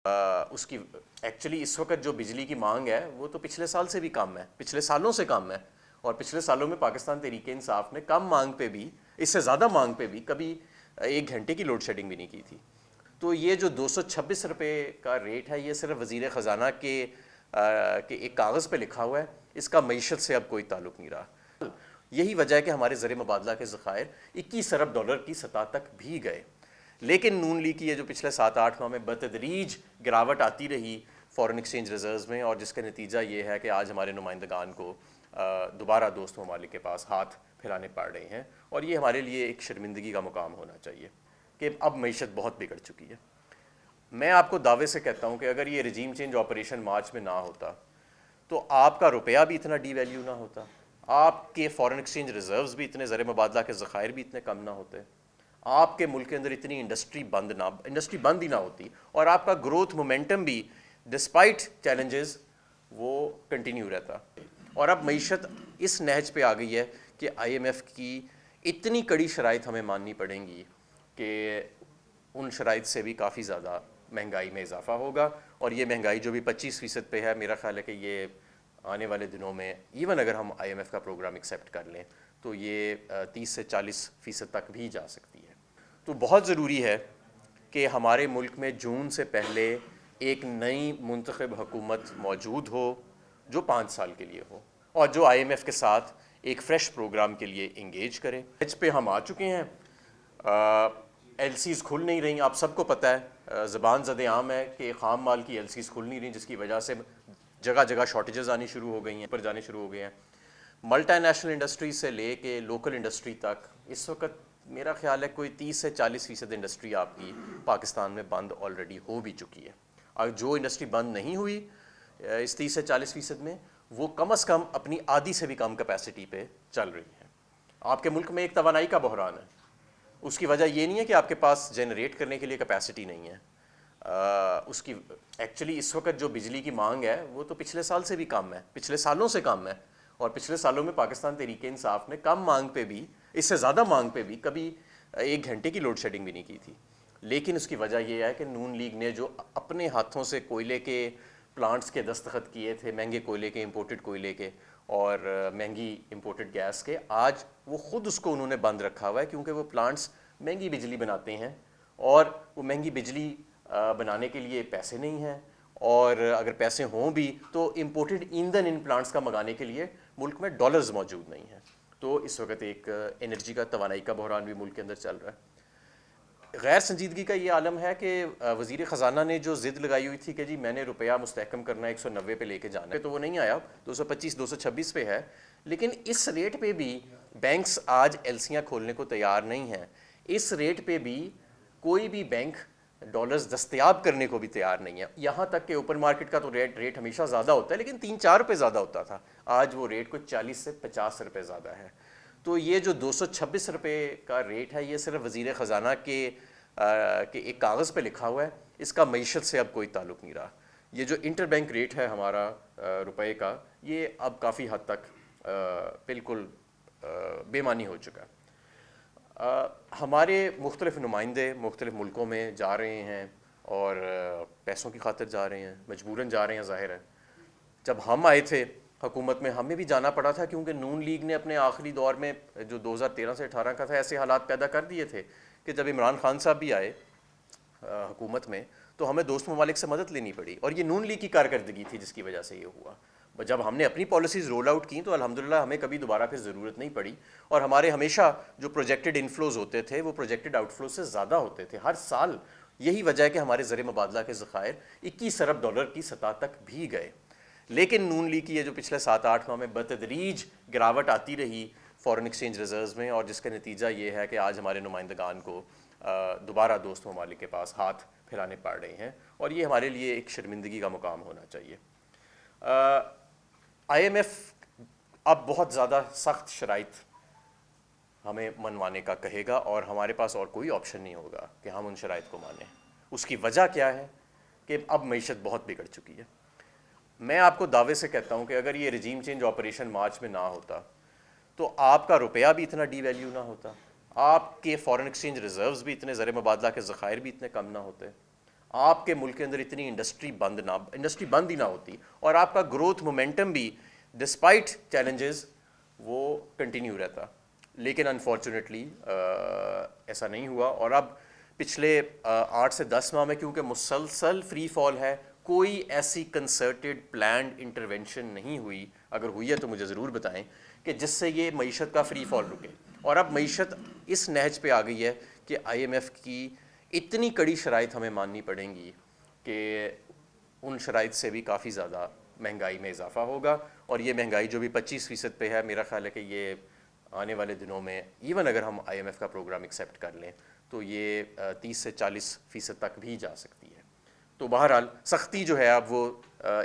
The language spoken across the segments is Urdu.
اس کی ایکچولی اس وقت جو بجلی کی مانگ ہے وہ تو پچھلے سال سے بھی کم ہے، پچھلے سالوں سے کم ہے، اور پچھلے سالوں میں پاکستان تحریک انصاف نے کم مانگ پہ بھی، اس سے زیادہ مانگ پہ بھی کبھی 1 گھنٹے کی لوڈ شیڈنگ بھی نہیں کی تھی۔ تو یہ جو 226 روپے کا ریٹ ہے، یہ صرف وزیر خزانہ کے ایک کاغذ پہ لکھا ہوا ہے، اس کا معیشت سے اب کوئی تعلق نہیں رہا۔ یہی وجہ ہے کہ ہمارے زر مبادلہ کے ذخائر 21 ارب ڈالر کی سطح تک بھی گئے، لیکن نون لیگ کی یہ جو پچھلے 7-8 ماہ میں بتدریج گراوٹ آتی رہی فورن ایکسچینج ریزروز میں، اور جس کا نتیجہ یہ ہے کہ آج ہمارے نمائندگان کو دوبارہ دوست ممالک کے پاس ہاتھ پھیلانے پڑ رہے ہیں، اور یہ ہمارے لیے ایک شرمندگی کا مقام ہونا چاہیے کہ اب معیشت بہت بگڑ چکی ہے۔ میں آپ کو دعوے سے کہتا ہوں کہ اگر یہ رجیم چینج آپریشن مارچ میں نہ ہوتا تو آپ کا روپیہ بھی اتنا ڈی ویلیو نہ ہوتا، آپ کے فورن ایکسچینج ریزروز بھی اتنے، زر مبادلہ کے ذخائر بھی اتنے کم نہ ہوتے، آپ کے ملک کے اندر اتنی انڈسٹری بند ہی نہ ہوتی، اور آپ کا گروتھ مومنٹم بھی ڈسپائٹ چیلنجز وہ کنٹینیو رہتا۔ اور اب معیشت اس نہج پہ آ گئی ہے کہ آئی ایم ایف کی اتنی کڑی شرائط ہمیں ماننی پڑیں گی کہ ان شرائط سے بھی کافی زیادہ مہنگائی میں اضافہ ہوگا، اور یہ مہنگائی جو بھی 25% پہ ہے، میرا خیال ہے کہ یہ آنے والے دنوں میں ایون اگر ہم آئی ایم ایف کا پروگرام ایکسیپٹ کر لیں تو یہ 30 سے 40% تک بھی جا سکتی ہے۔ تو بہت ضروری ہے کہ ہمارے ملک میں جون سے پہلے ایک نئی منتخب حکومت موجود ہو جو 5 سال کے لیے ہو، اور جو آئی ایم ایف کے ساتھ ایک فریش پروگرام کے لیے انگیج کرے۔ ایج پہ ہم آ چکے ہیں، ایل سیز کھل نہیں رہی، آپ سب کو پتہ ہے، زبان زد عام ہے کہ خام مال کی ایل سیز کھل نہیں رہی، جس کی وجہ سے جگہ جگہ شارٹیجز آنی شروع ہو گئی ہیں، پر جانے شروع ہو گئے ہیں۔ ملٹی نیشنل انڈسٹری سے لے کے لوکل انڈسٹری تک اس وقت میرا خیال ہے کوئی 30 سے 40% انڈسٹری آپ کی پاکستان میں بند آلریڈی ہو بھی چکی ہے، اور جو انڈسٹری بند نہیں ہوئی اس 30 سے 40% میں، وہ کم از کم اپنی آدھی سے بھی کم کیپیسٹی پہ چل رہی ہے۔ آپ کے ملک میں ایک توانائی کا بحران ہے، اس کی وجہ یہ نہیں ہے کہ آپ کے پاس جنریٹ کرنے کے لیے کیپیسٹی نہیں ہے، اس کی ایکچولی اس وقت جو بجلی کی مانگ ہے وہ تو پچھلے سال سے بھی کم ہے، پچھلے سالوں سے کم ہے، اور پچھلے سالوں میں پاکستان تحریک انصاف نے کم مانگ پہ بھی، اس سے زیادہ مانگ پہ بھی کبھی 1 گھنٹے کی لوڈ شیڈنگ بھی نہیں کی تھی۔ لیکن اس کی وجہ یہ ہے کہ نون لیگ نے جو اپنے ہاتھوں سے کوئلے کے پلانٹس کے دستخط کیے تھے، مہنگے کوئلے کے، امپورٹڈ کوئلے کے اور مہنگی امپورٹڈ گیس کے، آج وہ خود اس کو انہوں نے بند رکھا ہوا ہے، کیونکہ وہ پلانٹس مہنگی بجلی بناتے ہیں، اور وہ مہنگی بجلی بنانے کے لیے پیسے نہیں ہیں، اور اگر پیسے ہوں بھی تو امپورٹڈ ایندھن ان پلانٹس کا منگانے کے لیے ملک میں ڈالرز موجود نہیں ہیں۔ تو اس وقت ایک انرجی کا، توانائی کا بحران بھی ملک کے اندر چل رہا ہے۔ غیر سنجیدگی کا یہ عالم ہے کہ وزیر خزانہ نے جو ضد لگائی ہوئی تھی کہ جی میں نے روپیہ مستحکم کرنا ہے 190 پہ لے کے جانا ہے، تو وہ نہیں آیا، 225 226 پہ ہے، لیکن اس ریٹ پہ بھی بینکس آج ایلسیاں کھولنے کو تیار نہیں ہیں، اس ریٹ پہ بھی کوئی بھی بینک ڈالرز دستیاب کرنے کو بھی تیار نہیں ہے، یہاں تک کہ اوپن مارکیٹ کا تو ریٹ ہمیشہ زیادہ ہوتا ہے، لیکن 3-4 روپے زیادہ ہوتا تھا، آج وہ ریٹ کوئی 40 سے 50 روپے زیادہ ہے۔ تو یہ جو 226 روپے کا ریٹ ہے، یہ صرف وزیر خزانہ کے ایک کاغذ پہ لکھا ہوا ہے، اس کا معیشت سے اب کوئی تعلق نہیں رہا۔ یہ جو انٹر بینک ریٹ ہے ہمارا روپے کا، یہ اب کافی حد تک بالکل بے معنی ہو چکا ہے۔ ہمارے مختلف نمائندے مختلف ملکوں میں جا رہے ہیں، اور پیسوں کی خاطر جا رہے ہیں، مجبوراً جا رہے ہیں، ظاہر ہے۔ جب ہم آئے تھے حکومت میں، ہمیں بھی جانا پڑا تھا، کیونکہ نون لیگ نے اپنے آخری دور میں جو 2013 سے 18 کا تھا، ایسے حالات پیدا کر دیے تھے کہ جب عمران خان صاحب بھی آئے حکومت میں تو ہمیں دوست ممالک سے مدد لینی پڑی، اور یہ نون لیگ کی کارکردگی تھی جس کی وجہ سے یہ ہوا۔ جب ہم نے اپنی پالیسیز رول آؤٹ کی تو الحمدللہ ہمیں کبھی دوبارہ پھر ضرورت نہیں پڑی، اور ہمارے ہمیشہ جو پروجیکٹڈ انفلوز ہوتے تھے وہ پروجیکٹڈ آؤٹ فلوز سے زیادہ ہوتے تھے ہر سال۔ یہی وجہ ہے کہ ہمارے زر مبادلہ کے ذخائر 21 ارب ڈالر کی سطح تک بھی گئے، لیکن نون لیگ کی یہ جو پچھلے 7-8 ماہ میں بتدریج گراوٹ آتی رہی فورن ایکسچینج ریزروز میں، اور جس کا نتیجہ یہ ہے کہ آج ہمارے نمائندگان کو دوبارہ دوست ممالک کے پاس ہاتھ پھیلانے پڑ رہے ہیں، اور یہ ہمارے لیے ایک شرمندگی کا مقام ہونا چاہیے۔ آئی ایم ایف اب بہت زیادہ سخت شرائط ہمیں منوانے کا کہے گا، اور ہمارے پاس اور کوئی آپشن نہیں ہوگا کہ ہم ان شرائط کو مانیں۔ اس کی وجہ کیا ہے کہ اب معیشت بہت بگڑ چکی ہے۔ میں آپ کو دعوے سے کہتا ہوں کہ اگر یہ رجیم چینج آپریشن مارچ میں نہ ہوتا تو آپ کا روپیہ بھی اتنا ڈی ویلیو نہ ہوتا، آپ کے فورن ایکسچینج ریزروز بھی اتنے، زر مبادلہ کے ذخائر بھی اتنے کم نہ ہوتے، آپ کے ملک کے اندر اتنی انڈسٹری بند ہی نہ ہوتی اور آپ کا گروتھ مومنٹم بھی ڈسپائٹ چیلنجز وہ کنٹینیو رہتا. لیکن انفارچونیٹلی ایسا نہیں ہوا. اور اب پچھلے 8 سے 10 ماہ میں کیونکہ مسلسل فری فال ہے, کوئی ایسی کنسرٹڈ پلانڈ انٹرونشن نہیں ہوئی, اگر ہوئی ہے تو مجھے ضرور بتائیں, کہ جس سے یہ معیشت کا فری فال رکے. اور اب معیشت اس نہج پہ آ گئی ہے کہ آئی ایم ایف کی اتنی کڑی شرائط ہمیں ماننی پڑیں گی کہ ان شرائط سے بھی کافی زیادہ مہنگائی میں اضافہ ہوگا. اور یہ مہنگائی جو بھی 25% پہ ہے, میرا خیال ہے کہ یہ آنے والے دنوں میں ایون اگر ہم آئی ایم ایف کا پروگرام ایکسیپٹ کر لیں تو یہ 30 سے 40% تک بھی جا سکتی ہے. تو بہرحال سختی جو ہے اب وہ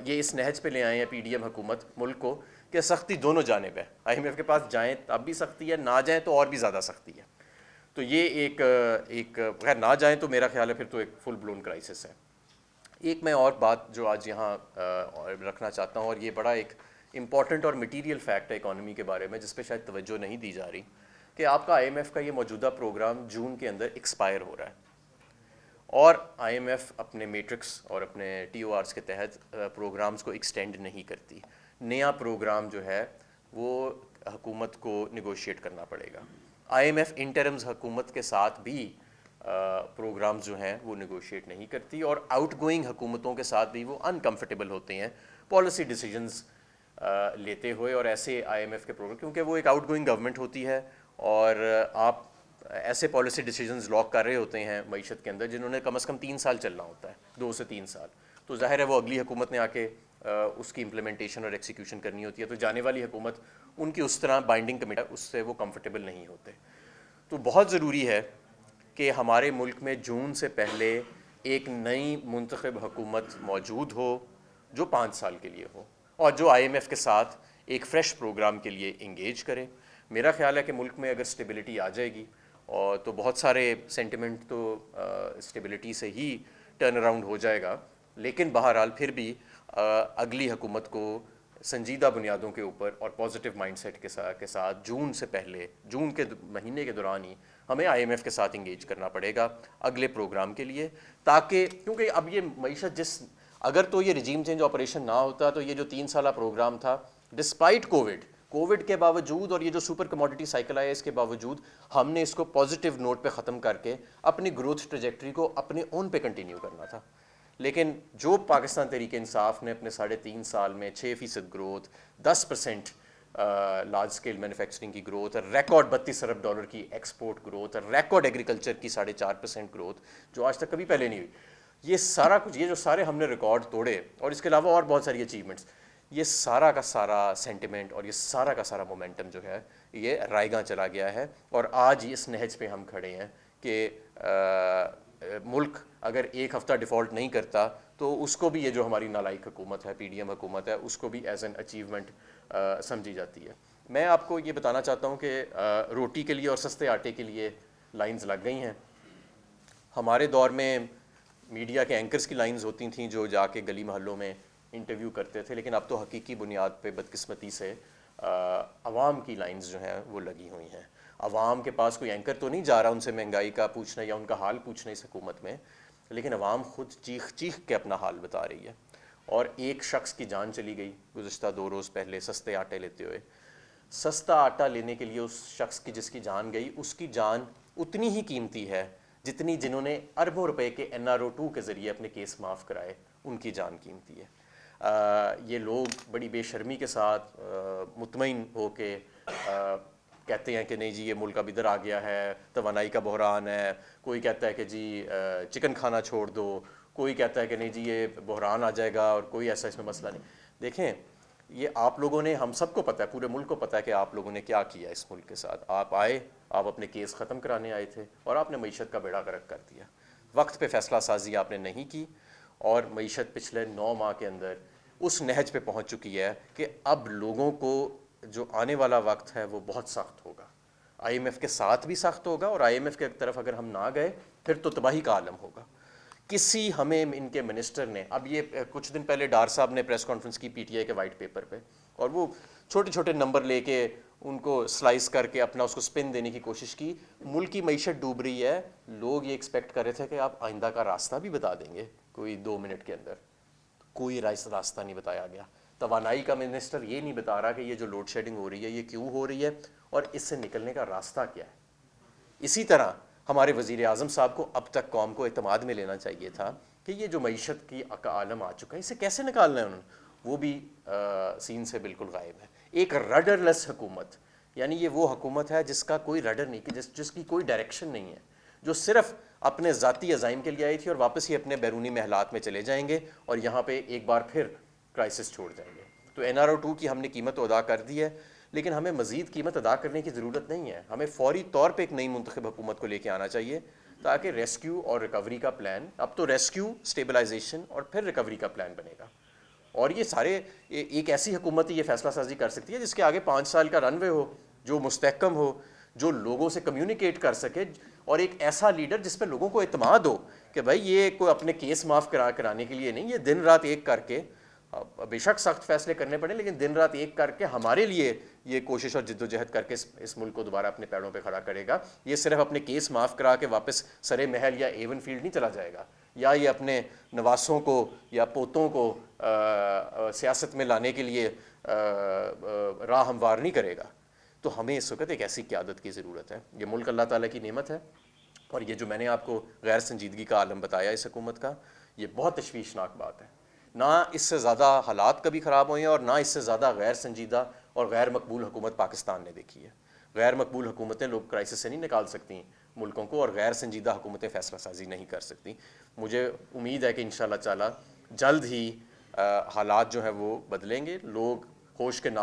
یہ اس نہج پہ لے آئے ہیں پی ڈی ایم حکومت ملک کو کہ سختی دونوں جانب ہے. آئی ایم ایف کے پاس جائیں تب بھی سختی ہے, نہ جائیں تو اور بھی زیادہ سختی ہے. تو یہ ایک خیر نہ جائیں تو میرا خیال ہے پھر تو ایک فل بلون کرائسس ہے. ایک میں اور بات جو آج یہاں رکھنا چاہتا ہوں, اور یہ بڑا ایک امپورٹنٹ اور مٹیریل فیکٹ ہے اکانومی کے بارے میں جس پہ شاید توجہ نہیں دی جا رہی, کہ آپ کا آئی ایم ایف کا یہ موجودہ پروگرام جون کے اندر ایکسپائر ہو رہا ہے. اور آئی ایم ایف اپنے میٹرکس اور اپنے ٹی او آرس کے تحت پروگرامز کو ایکسٹینڈ نہیں کرتی. نیا پروگرام جو ہے وہ حکومت کو نیگوشیٹ کرنا پڑے گا. آئی ایم ایف انٹرمز حکومت کے ساتھ بھی پروگرامز جو ہیں وہ نیگوشیٹ نہیں کرتی, اور آؤٹ گوئنگ حکومتوں کے ساتھ بھی وہ انکمفرٹیبل ہوتے ہیں پالیسی ڈیسیجنز لیتے ہوئے. اور ایسے آئی ایم ایف کے پروگرام کیونکہ وہ ایک آؤٹ گوئنگ گورنمنٹ ہوتی ہے, اور آپ ایسے پالیسی ڈیسیجنز لاک کر رہے ہوتے ہیں معیشت کے اندر جنہوں نے کم از کم 3 سال چلنا ہوتا ہے, 2 سے 3 سال. تو ظاہر ہے وہ اگلی حکومت نے آ کے اس کی امپلیمنٹیشن اور ایکسیکیوشن کرنی ہوتی ہے. تو جانے والی حکومت ان کی اس طرح بائنڈنگ کمیٹی اس سے وہ کمفرٹیبل نہیں ہوتے. تو بہت ضروری ہے کہ ہمارے ملک میں جون سے پہلے ایک نئی منتخب حکومت موجود ہو جو 5 سال کے لیے ہو, اور جو آئی ایم ایف کے ساتھ ایک فریش پروگرام کے لیے انگیج کرے. میرا خیال ہے کہ ملک میں اگر اسٹیبلٹی آ جائے گی اور تو بہت سارے سینٹیمنٹ تو اسٹیبلٹی سے ہی ٹرن اراؤنڈ ہو جائے گا. لیکن بہرحال پھر بھی اگلی حکومت کو سنجیدہ بنیادوں کے اوپر اور پازیٹیو مائنڈ سیٹ کے ساتھ جون سے پہلے, جون کے مہینے کے دوران ہی ہمیں آئی ایم ایف کے ساتھ انگیج کرنا پڑے گا اگلے پروگرام کے لیے, تاکہ کیونکہ اب یہ معیشت اگر تو یہ رجیم چینج آپریشن نہ ہوتا تو یہ جو 3 سالہ پروگرام تھا ڈسپائٹ کووڈ کے باوجود اور یہ جو سپر کموڈٹی سائیکل آیا اس کے باوجود ہم نے اس کو پازیٹیو نوٹ پہ ختم کر کے اپنی گروتھ ٹریجیکٹری کو اپنے اون پہ کنٹینیو کرنا تھا. لیکن جو پاکستان تحریک انصاف نے اپنے 3.5 سال میں 6% گروتھ, 10% لارج اسکیل مینوفیکچرنگ کی گروتھ, ریکارڈ $32 ارب کی ایکسپورٹ گروتھ, اور ریکارڈ ایگریکلچر کی 4.5% گروتھ جو آج تک کبھی پہلے نہیں ہوئی, یہ سارا کچھ, یہ جو سارے ہم نے ریکارڈ توڑے, اور اس کے علاوہ اور بہت ساری اچیومنٹس, یہ سارا کا سارا سینٹیمنٹ اور یہ سارا کا سارا مومنٹم جو ہے یہ رائیگاں چلا گیا ہے. اور آج اس نہج پہ ہم کھڑے ہیں کہ ملک اگر ایک ہفتہ ڈیفالٹ نہیں کرتا تو اس کو بھی یہ جو ہماری نالائق حکومت ہے, پی ڈی ایم حکومت ہے, اس کو بھی ایز این اچیومنٹ سمجھی جاتی ہے. میں آپ کو یہ بتانا چاہتا ہوں کہ روٹی کے لیے اور سستے آٹے کے لیے لائنز لگ گئی ہیں. ہمارے دور میں میڈیا کے اینکرز کی لائنز ہوتی تھیں جو جا کے گلی محلوں میں انٹرویو کرتے تھے, لیکن اب تو حقیقی بنیاد پہ بدقسمتی سے عوام کی لائنز جو ہیں وہ لگی ہوئی ہیں. عوام کے پاس کوئی اینکر تو نہیں جا رہا ان سے مہنگائی کا پوچھنا یا ان کا حال پوچھنا اس حکومت میں, لیکن عوام خود چیخ چیخ کے اپنا حال بتا رہی ہے. اور ایک شخص کی جان چلی گئی گزشتہ 2 روز پہلے سستے آٹے لیتے ہوئے. سستا آٹا لینے کے لیے اس شخص کی جس کی جان گئی, اس کی جان اتنی ہی قیمتی ہے جتنی جنہوں نے اربوں روپے کے NRO2 کے ذریعے اپنے کیس معاف کرائے ان کی جان قیمتی ہے. یہ لوگ بڑی بے شرمی کے ساتھ مطمئن ہو کے کہتے ہیں کہ نہیں جی یہ ملک اب ادھر آ گیا ہے, توانائی کا بحران ہے, کوئی کہتا ہے کہ جی چکن کھانا چھوڑ دو, کوئی کہتا ہے کہ نہیں جی یہ بحران آ جائے گا اور کوئی ایسا اس میں مسئلہ نہیں. دیکھیں یہ آپ لوگوں نے, ہم سب کو پتہ ہے, پورے ملک کو پتہ ہے کہ آپ لوگوں نے کیا کیا اس ملک کے ساتھ. آپ آئے, آپ اپنے کیس ختم کرانے آئے تھے اور آپ نے معیشت کا بیڑا غرق کر دیا. وقت پہ فیصلہ سازی آپ نے نہیں کی اور معیشت پچھلے 9 ماہ کے اندر اس نہج پہ پہنچ چکی ہے کہ اب لوگوں کو جو آنے والا وقت ہے وہ بہت سخت ہوگا. آئی ایم ایف کے ساتھ بھی سخت ہوگا, اور آئی ایم ایف کی طرف اگر ہم نہ گئے پھر تو تباہی کا عالم ہوگا. کسی ہمیں ان کے منسٹر نے, اب یہ کچھ دن پہلے ڈار صاحب نے پریس کانفرنس کی پی ٹی آئی کے وائٹ پیپر پہ, اور وہ چھوٹے چھوٹے نمبر لے کے ان کو سلائس کر کے اپنا اس کو سپن دینے کی کوشش کی. ملک کی معیشت ڈوب رہی ہے, لوگ یہ ایکسپیکٹ کر رہے تھے کہ آپ آئندہ کا راستہ بھی بتا دیں گے کوئی 2 منٹ کے اندر. کوئی راستہ نہیں بتایا گیا. توانائی کا منسٹر یہ نہیں بتا رہا کہ یہ جو لوڈ شیڈنگ ہو رہی ہے یہ کیوں ہو رہی ہے اور اس سے نکلنے کا راستہ کیا ہے. اسی طرح ہمارے وزیر اعظم صاحب کو اب تک قوم کو اعتماد میں لینا چاہیے تھا کہ یہ جو معیشت کی عالم آ چکا ہے اسے کیسے نکالنا ہے انہوں نے, وہ بھی سین سے بالکل غائب ہے. ایک رڈر لیس حکومت, یعنی یہ وہ حکومت ہے جس کا کوئی رڈر نہیں, کہ جس کی کوئی ڈائریکشن نہیں ہے, جو صرف اپنے ذاتی عزائم کے لیے آئی تھی اور واپس ہی اپنے بیرونی محلات میں چلے جائیں گے اور یہاں پہ ایک بار پھر کرائسس چھوڑ جائیں گے. تو NRO2 کی ہم نے قیمت تو ادا کر دی ہے, لیکن ہمیں مزید قیمت ادا کرنے کی ضرورت نہیں ہے. ہمیں فوری طور پہ ایک نئی منتخب حکومت کو لے کے آنا چاہیے تاکہ ریسکیو اور ریکوری کا پلان, اب تو ریسکیو, اسٹیبلائزیشن اور پھر ریکوری کا پلان بنے گا. اور یہ سارے ایک ایسی حکومت ہی یہ فیصلہ سازی کر سکتی ہے جس کے آگے 5 سال کا رن وے ہو, جو مستحکم ہو, جو لوگوں سے کمیونیکیٹ کر سکے, اور ایک ایسا لیڈر جس پہ لوگوں کو اعتماد ہو کہ بھائی یہ کوئی اپنے کیس معاف کرانے کے لیے نہیں, یہ دن رات ایک کر کے, بے شک سخت فیصلے کرنے پڑے لیکن دن رات ایک کر کے ہمارے لیے یہ کوشش اور جد و جہد کر کے اس ملک کو دوبارہ اپنے پیروں پہ کھڑا کرے گا. یہ صرف اپنے کیس معاف کرا کے واپس سرے محل یا ایون فیلڈ نہیں چلا جائے گا, یا یہ اپنے نواسوں کو یا پوتوں کو سیاست میں لانے کے لیے راہ ہموار نہیں کرے گا. تو ہمیں اس وقت ایک ایسی قیادت کی ضرورت ہے. یہ ملک اللہ تعالیٰ کی نعمت ہے, اور یہ جو میں نے آپ کو غیر سنجیدگی کا عالم بتایا اس حکومت کا, یہ بہت تشویشناک بات ہے. نہ اس سے زیادہ حالات کبھی خراب ہوئے ہیں اور نہ اس سے زیادہ غیر سنجیدہ اور غیر مقبول حکومت پاکستان نے دیکھی ہے. غیر مقبول حکومتیں لوگ کرائسس سے نہیں نکال سکتی ملکوں کو, اور غیر سنجیدہ حکومتیں فیصلہ سازی نہیں کر سکتی. مجھے امید ہے کہ انشاءاللہ تعالی جلد ہی حالات جو ہیں وہ بدلیں گے, لوگ ہوش کے